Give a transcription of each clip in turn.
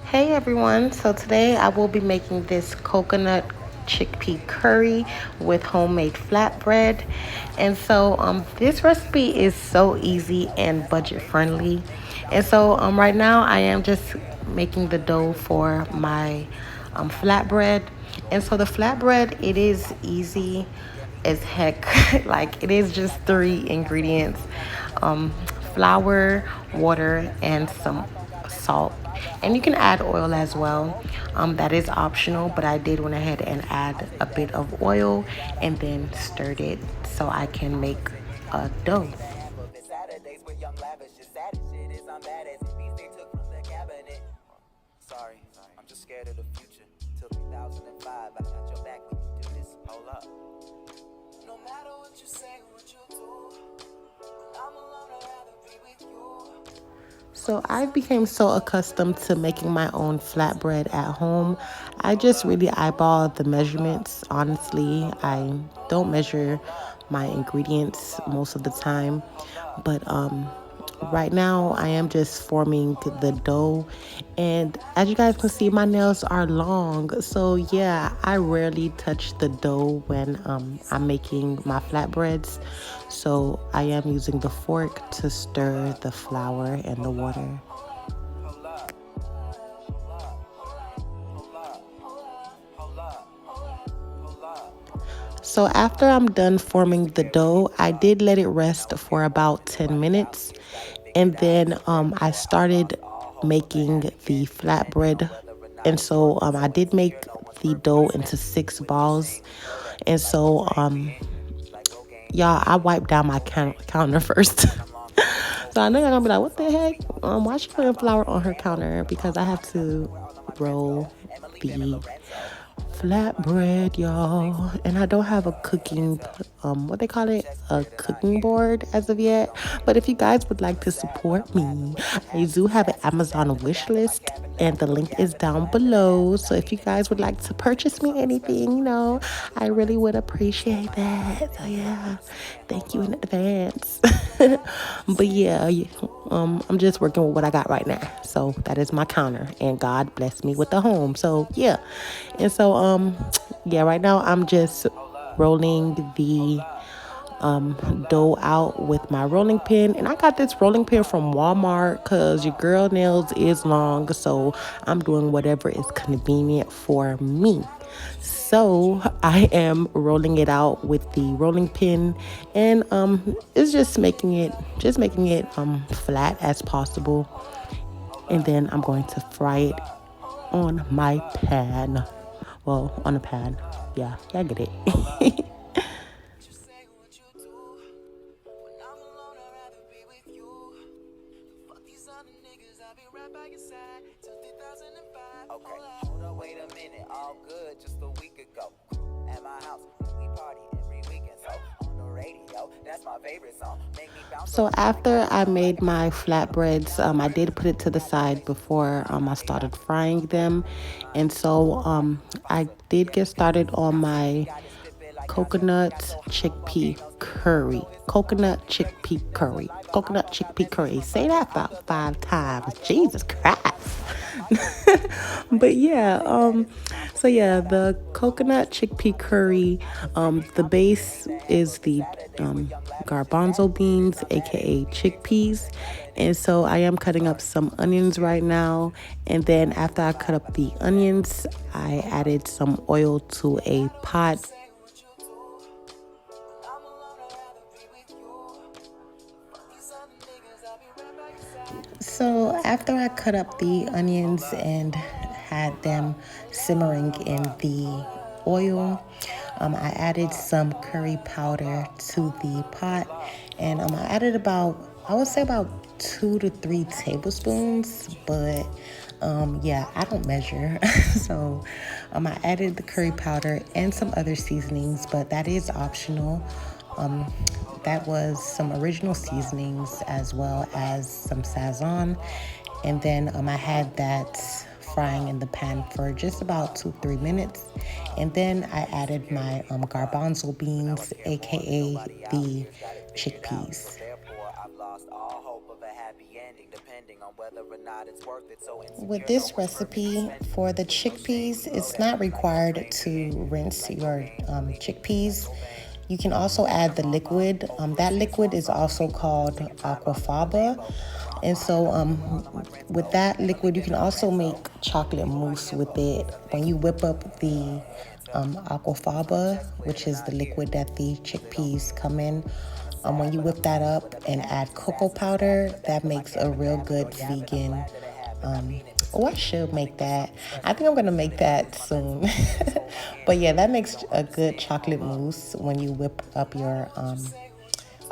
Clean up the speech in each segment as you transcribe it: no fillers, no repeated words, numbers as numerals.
Hey everyone, so today I will be making this coconut chickpea curry with homemade flatbread. And so this recipe is so easy and budget friendly. And so right now I am just making the dough for my flatbread. And so the flatbread, it is easy as heck. Like it is just three ingredients: um, flour, water, and some salt. And you can add oil as well. That is optional, but I did went ahead and add a bit of oil and then stirred it so I can make a dough. Sorry, I'm just scared of the future. Till 2005, I got your back when you do this. Hold up. No matter what you say, what you do, when I'm alone, I'd rather be with you. So I became so accustomed to making my own flatbread at home. I just really eyeball the measurements. Honestly, I don't measure my ingredients most of the time, but right now I am just forming the dough, and as you guys can see, my nails are long. So yeah, I rarely touch the dough when I'm making my flatbreads. So I am using the fork to stir the flour and the water. So after I'm done forming the dough, I did let it rest for about 10 minutes. And then I started making the flatbread. And so I did make the dough into 6 balls. And so, y'all, I wiped down my counter first. So I know y'all gonna be like, what the heck? Why she putting flour on her counter? Because I have to roll the flatbread, y'all. And I don't have a cooking, what they call it, a cooking board as of yet. But if you guys would like to support me, I do have an Amazon wish list, and the link is down below. So if you guys would like to purchase me anything, I really would appreciate that. So yeah, thank you in advance. But yeah, I'm just working with what I got right now. So that is my counter, and God bless me with a home. So yeah, and so yeah, right now I'm just rolling the dough out with my rolling pin, and I got this rolling pin from Walmart because your girl nails is long, so I'm doing whatever is convenient for me. So I am rolling it out with the rolling pin, and it's just making it flat as possible, and then I'm going to fry it on my pan. Well, on a pan. Yeah, I get it. When I'm alone, I'd rather be with you. Fuck these other niggas, I'll be right by your side till 2005. Okay, hold up, wait a minute, all good just a week ago. At my house, we party every weekend, so on the radio, that's my favorite song. Make me bounce So after I made my flatbreads, I did put it to the side before I started frying them. And so I did get started on my coconut chickpea curry. Coconut chickpea curry. Coconut chickpea curry. Say that about 5 times. Jesus Christ. But yeah, so yeah, the coconut chickpea curry, the base is the garbanzo beans, aka chickpeas. And so I am cutting up some onions right now. And then after I cut up the onions, I added some oil to a pot. So after I cut up the onions and had them simmering in the oil, I added some curry powder to the pot, and I added I would say about 2 to 3 tablespoons, but yeah, I don't measure. So I added the curry powder and some other seasonings, but that is optional. Um, that was some original seasonings as well as some sazon. And then I had that frying in the pan for just about 2 3 minutes. And then I added my garbanzo beans, aka the chickpeas. lost all hope of a happy ending, depending on whether or not it's worth it. So With insecure, no this one's perfect, recipe spending for the with no shame. chickpeas, We go it's that not way like no required stranger to danger. rinse Like your cocaine, bleeding from the vein chickpeas. like Cobain. You can also add the liquid. That liquid is also called aquafaba. And so with that liquid, you can also make chocolate mousse with it. When you whip up the aquafaba, which is the liquid that the chickpeas come in, when you whip that up and add cocoa powder, that makes a real good vegan. Oh, I should make that. I think I'm gonna make that soon. But yeah, that makes a good chocolate mousse when you whip up your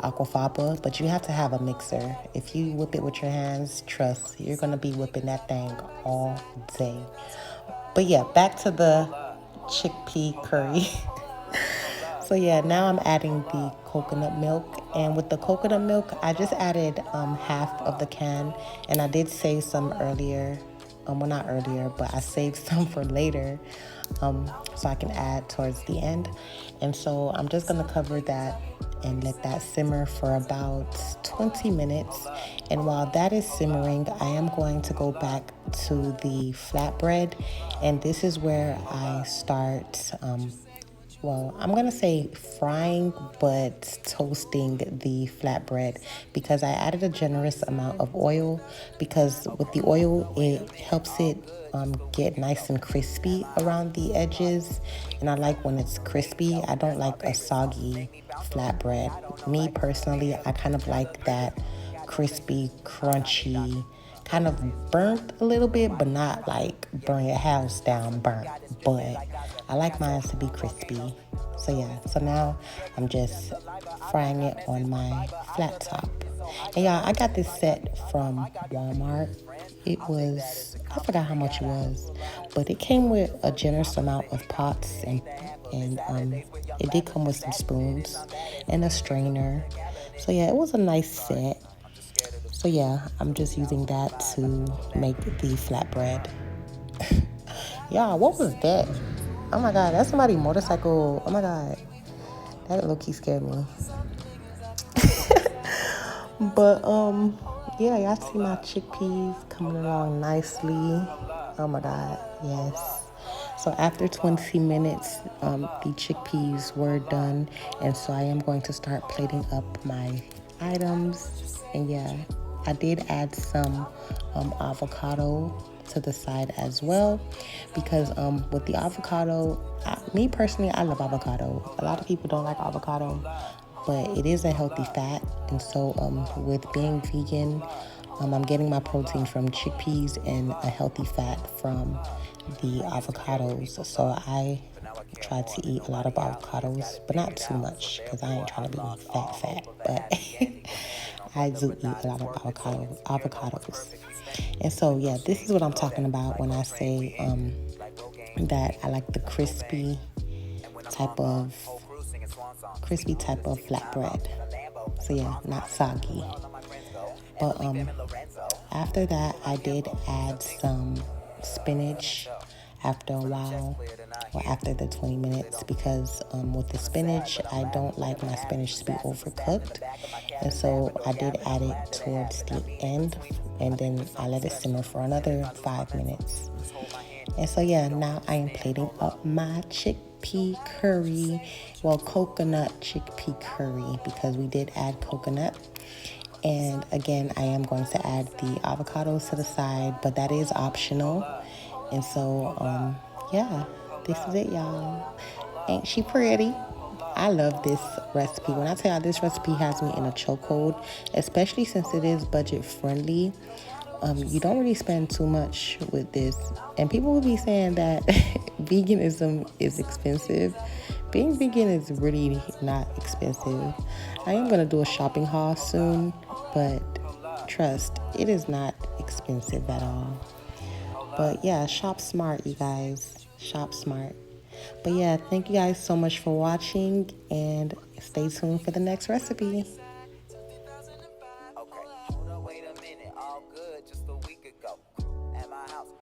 aquafaba. But you have to have a mixer. If you whip it with your hands, trust you're gonna be whipping that thing all day. But yeah, back to the chickpea curry. So yeah, now I'm adding the coconut milk, and with the coconut milk, I just added half of the can, and I did save some earlier. Well, not earlier, but I saved some for later, so I can add towards the end. And so I'm just gonna cover that and let that simmer for about 20 minutes. And while that is simmering, I am going to go back to the flatbread, and this is where I start. Well, I'm gonna say frying, but toasting the flatbread because I added a generous amount of oil because with the oil, it helps it get nice and crispy around the edges. And I like when it's crispy. I don't like a soggy flatbread. Me personally, I kind of like that crispy, crunchy, kind of burnt a little bit, but not like burn your house down burnt. But I like mine to be crispy. So yeah, so now I'm just frying it on my flat top. And y'all, I got this set from Walmart. It was, I forgot how much it was, but it came with a generous amount of pots and it did come with some spoons and a strainer. So yeah, it was a nice set. So yeah, I'm just using that to make the flatbread. Yeah, what was that? Oh my god, that's somebody's motorcycle. Oh my god, that low key scared me. But yeah, y'all see my chickpeas coming along nicely. Oh my god, yes. So after 20 minutes, the chickpeas were done, and so I am going to start plating up my items. And yeah, I did add some avocado to the side as well, because with the avocado, me personally, I love avocado. A lot of people don't like avocado, but it is a healthy fat. And so with being vegan, I'm getting my protein from chickpeas and a healthy fat from the avocados. So I try to eat a lot of avocados, but not too much because I ain't trying to be fat. But I do eat a lot of avocados. And so yeah, this is what I'm talking about when I say that I like the type of crispy type of flatbread. So yeah, not soggy. But after that, I did add some spinach after a while, or after the 20 minutes, because with the spinach, I don't like my spinach to be overcooked. And so I did add it towards the end, and then I let it simmer for another 5 minutes. And so yeah, now I am plating up my chickpea curry. Well, coconut chickpea curry because we did add coconut. And again, I am going to add the avocados to the side, but that is optional. And so yeah, this is it, y'all. Ain't she pretty? I love this recipe. When I tell y'all this recipe has me in a chokehold, especially since it is budget friendly. You don't really spend too much with this. And people will be saying that veganism is expensive. Being vegan is really not expensive. I am going to do a shopping haul soon, but trust, it is not expensive at all. But yeah, shop smart, you guys. Shop smart. But yeah, thank you guys so much for watching and stay tuned for the next recipe.